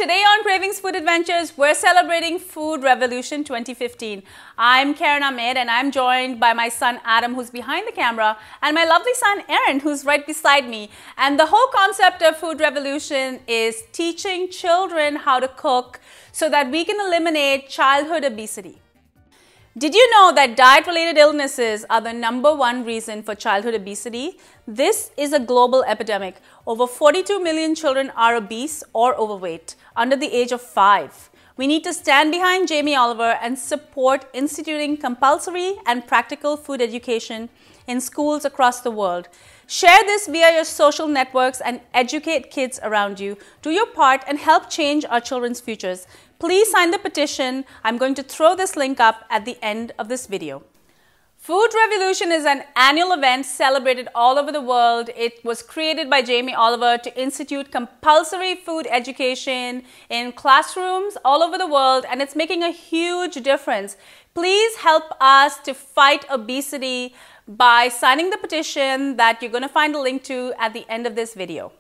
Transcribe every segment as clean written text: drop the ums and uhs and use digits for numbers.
today on Cravings Food Adventures, we're celebrating Food Revolution 2015. I'm Karen Ahmed and I'm joined by my son Adam, who's behind the camera, and my lovely son Aaron, who's right beside me. And the whole concept of Food Revolution is teaching children how to cook so that we can eliminate childhood obesity. Did you know that diet-related illnesses are the #1 reason for childhood obesity? This is a global epidemic. Over 42 million children are obese or overweight under the age of 5. We need to stand behind Jamie Oliver and support instituting compulsory and practical food education in schools across the world. Share this via your social networks and educate kids around you. Do your part and help change our children's futures. Please sign the petition. I'm going to throw this link up at the end of this video. Food Revolution is an annual event celebrated all over the world. It was created by Jamie Oliver to institute compulsory food education in classrooms all over the world, and it's making a huge difference. Please help us to fight obesity by signing the petition that you're going to find a link to at the end of this video.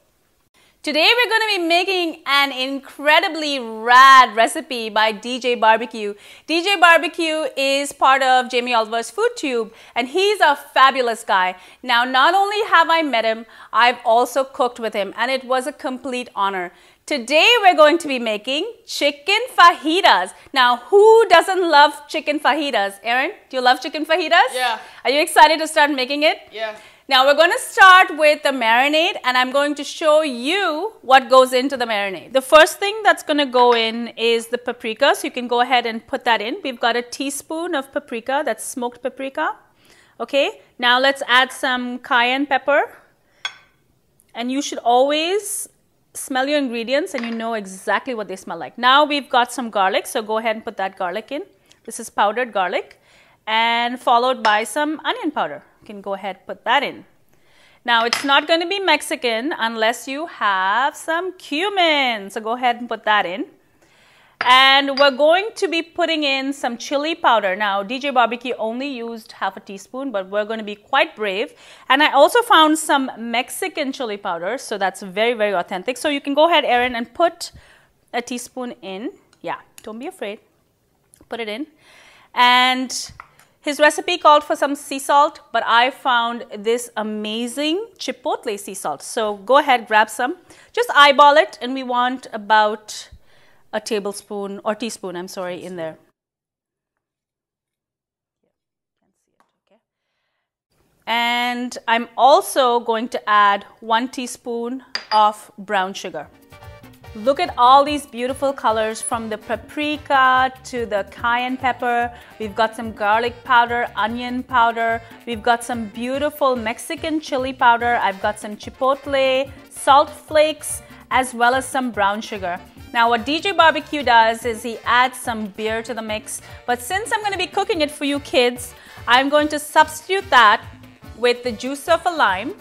Today we're going to be making an incredibly rad recipe by DJ BBQ. DJ BBQ is part of Jamie Oliver's Food Tube and he's a fabulous guy. Now, not only have I met him, I've also cooked with him and it was a complete honor. Today we're going to be making chicken fajitas. Now, who doesn't love chicken fajitas? Aaron, do you love chicken fajitas? Yeah. Are you excited to start making it? Yeah. Now we're going to start with the marinade and I'm going to show you what goes into the marinade. The first thing that's going to go in is the paprika, so you can go ahead and put that in. We've got a teaspoon of paprika, that's smoked paprika. Okay, now let's add some cayenne pepper. And you should always smell your ingredients and you know exactly what they smell like. Now we've got some garlic, so go ahead and put that garlic in. This is powdered garlic and followed by some onion powder. You can go ahead and put that in. Now it's not going to be Mexican unless you have some cumin. So go ahead and put that in. And we're going to be putting in some chili powder. Now DJ BBQ only used half a teaspoon, but we're going to be quite brave. And I also found some Mexican chili powder, so that's very, very authentic. So you can go ahead, Aaron, and put a teaspoon in. Yeah, don't be afraid. Put it in. And his recipe called for some sea salt, but I found this amazing chipotle sea salt. So go ahead, grab some. Just eyeball it, and we want about a tablespoon or teaspoon, I'm sorry, in there. And I'm also going to add 1 teaspoon of brown sugar. Look at all these beautiful colors from the paprika to the cayenne pepper. We've got some garlic powder, onion powder. We've got some beautiful Mexican chili powder. I've got some chipotle, salt flakes, as well as some brown sugar. Now what DJ BBQ does is he adds some beer to the mix. But since I'm going to be cooking it for you kids, I'm going to substitute that with the juice of a lime.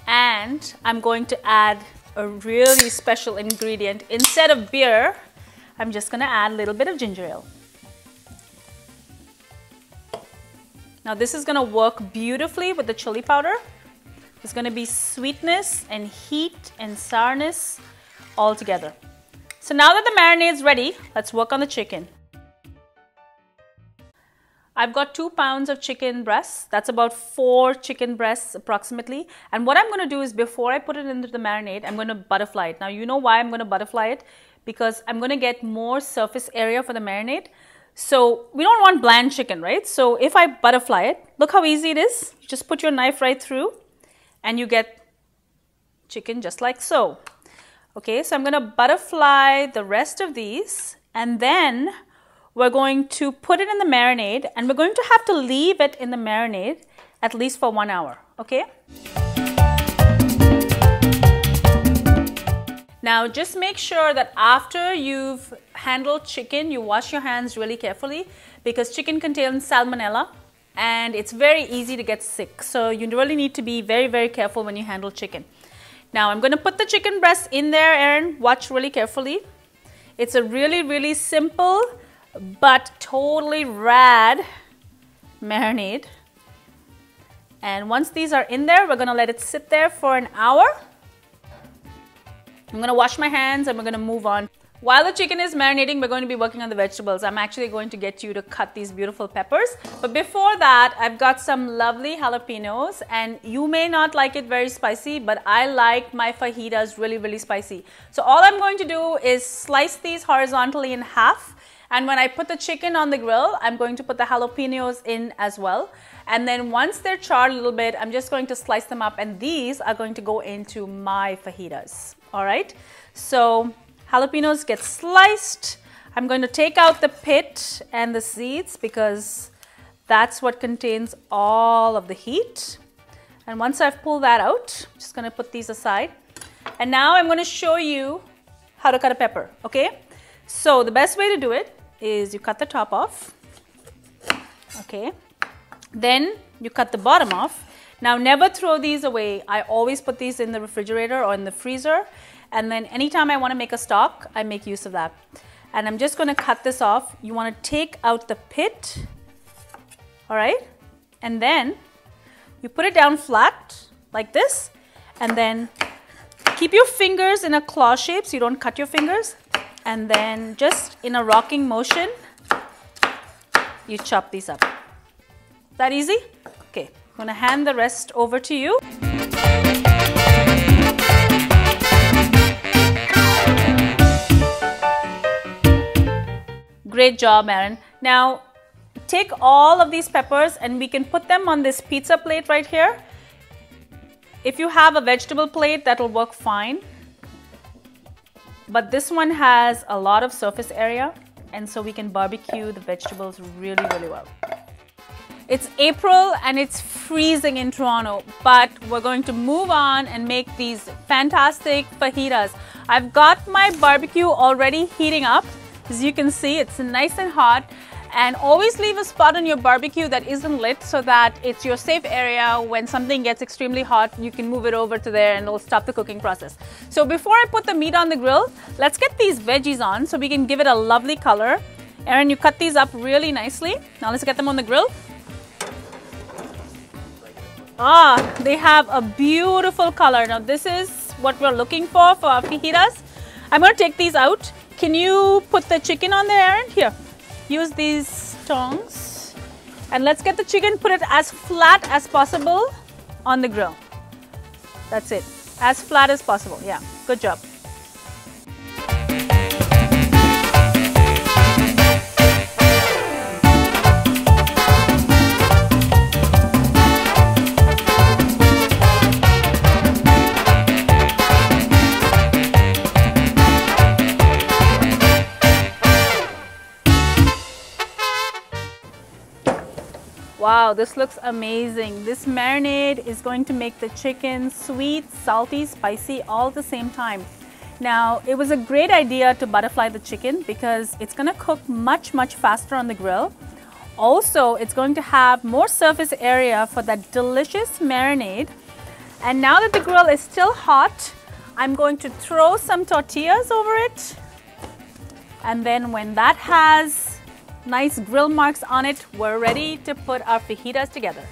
And I'm going to add a really special ingredient. Instead of beer, I'm just going to add a little bit of ginger ale. Now this is going to work beautifully with the chili powder. There's going to be sweetness and heat and sourness all together. So now that the marinade is ready, let's work on the chicken. I've got 2 pounds of chicken breasts. That's about 4 chicken breasts approximately. And what I'm going to do is before I put it into the marinade, I'm going to butterfly it. Now you know why I'm going to butterfly it? Because I'm going to get more surface area for the marinade. So we don't want bland chicken, right? So if I butterfly it, look how easy it is. You just put your knife right through and you get chicken just like so. Okay, so I'm going to butterfly the rest of these and then we're going to put it in the marinade and we're going to have to leave it in the marinade at least for 1 hour, okay? Now just make sure that after you've handled chicken, you wash your hands really carefully because chicken contains salmonella and it's very easy to get sick. So you really need to be very, very careful when you handle chicken. Now I'm going to put the chicken breast in there, Aaron. Watch really carefully. It's a really, really simple but totally rad marinade. And once these are in there, we're gonna let it sit there for an hour. I'm gonna wash my hands and we're gonna move on. While the chicken is marinating, we're going to be working on the vegetables. I'm actually going to get you to cut these beautiful peppers. But before that, I've got some lovely jalapenos, and you may not like it very spicy, but I like my fajitas really, really spicy. So all I'm going to do is slice these horizontally in half. And when I put the chicken on the grill, I'm going to put the jalapenos in as well. And then once they're charred a little bit, I'm just going to slice them up, and these are going to go into my fajitas. All right. So jalapenos get sliced. I'm going to take out the pit and the seeds because that's what contains all of the heat. And once I've pulled that out, I'm just going to put these aside. And now I'm going to show you how to cut a pepper, okay? So the best way to do it is you cut the top off, okay? Then you cut the bottom off. Now never throw these away. I always put these in the refrigerator or in the freezer. And then anytime I want to make a stock, I make use of that. And I'm just going to cut this off. You want to take out the pit, all right? And then you put it down flat like this. And then keep your fingers in a claw shape so you don't cut your fingers. And then just in a rocking motion, you chop these up. That easy? Okay, I'm going to hand the rest over to you. Great job, Aaron. Now, take all of these peppers and we can put them on this pizza plate right here. If you have a vegetable plate, that'll work fine. But this one has a lot of surface area, and so we can barbecue the vegetables really, really well. It's April and it's freezing in Toronto, but we're going to move on and make these fantastic fajitas. I've got my barbecue already heating up. As you can see, it's nice and hot. And always leave a spot on your barbecue that isn't lit so that it's your safe area. When something gets extremely hot, you can move it over to there and it'll stop the cooking process. So before I put the meat on the grill, let's get these veggies on so we can give it a lovely color. Aaron, you cut these up really nicely. Now let's get them on the grill. Ah, they have a beautiful color. Now this is what we're looking for our fajitas. I'm going to take these out. Can you put the chicken on there, Aaron? Here. Use these tongs and let's get the chicken, put it as flat as possible on the grill. That's it, as flat as possible. Yeah, good job. Wow, this looks amazing. This marinade is going to make the chicken sweet, salty, spicy all at the same time. Now, it was a great idea to butterfly the chicken because it's going to cook much, much faster on the grill. Also, it's going to have more surface area for that delicious marinade. And now that the grill is still hot, I'm going to throw some tortillas over it. And then when that has nice grill marks on it, we're ready to put our fajitas together.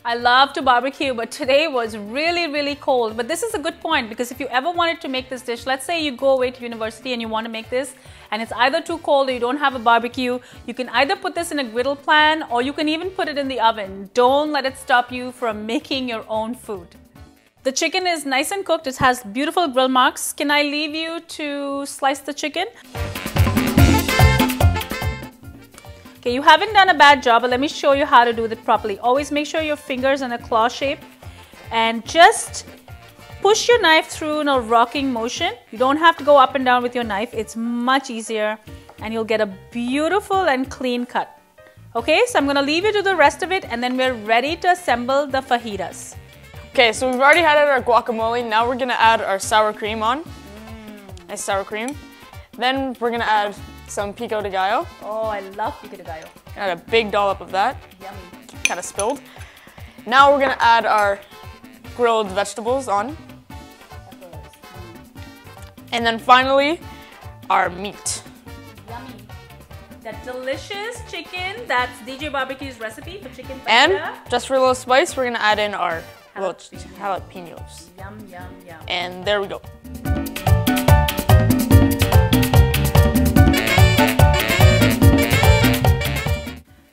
I love to barbecue, but today was really, really cold. But this is a good point because if you ever wanted to make this dish, let's say you go away to university and you want to make this and it's either too cold or you don't have a barbecue, you can either put this in a griddle pan or you can even put it in the oven. Don't let it stop you from making your own food. The chicken is nice and cooked. It has beautiful grill marks. Can I leave you to slice the chicken? Okay, you haven't done a bad job, but let me show you how to do it properly. Always make sure your fingers in a claw shape and just push your knife through in a rocking motion. You don't have to go up and down with your knife. It's much easier and you'll get a beautiful and clean cut. Okay, so I'm going to leave you to the rest of it and then we're ready to assemble the fajitas. Okay, so we've already added our guacamole. Now we're going to add our sour cream on. Nice sour cream. Then we're going to add some pico de gallo. Oh, I love pico de gallo. Add a big dollop of that. Yummy. Kind of spilled. Now we're gonna add our grilled vegetables on. And then finally, our meat. Yummy. that delicious chicken. That's DJ BBQ's recipe for chicken fajita. And just for a little spice, we're gonna add in our jalapenos. Yum, yum, yum. And there we go.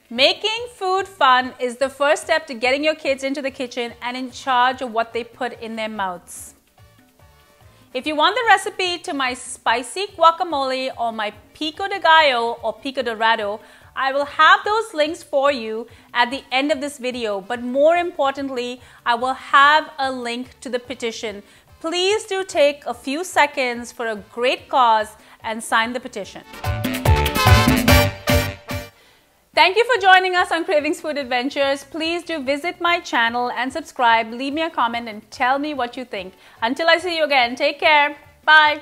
Making food fun is the first step to getting your kids into the kitchen and in charge of what they put in their mouths. If you want the recipe to my spicy guacamole or my pico de gallo or pico dorado, I will have those links for you at the end of this video. But more importantly, I will have a link to the petition. Please do take a few seconds for a great cause and sign the petition. Thank you for joining us on Cravings Food Adventures. Please do visit my channel and subscribe, leave me a comment and tell me what you think. Until I see you again, take care. Bye.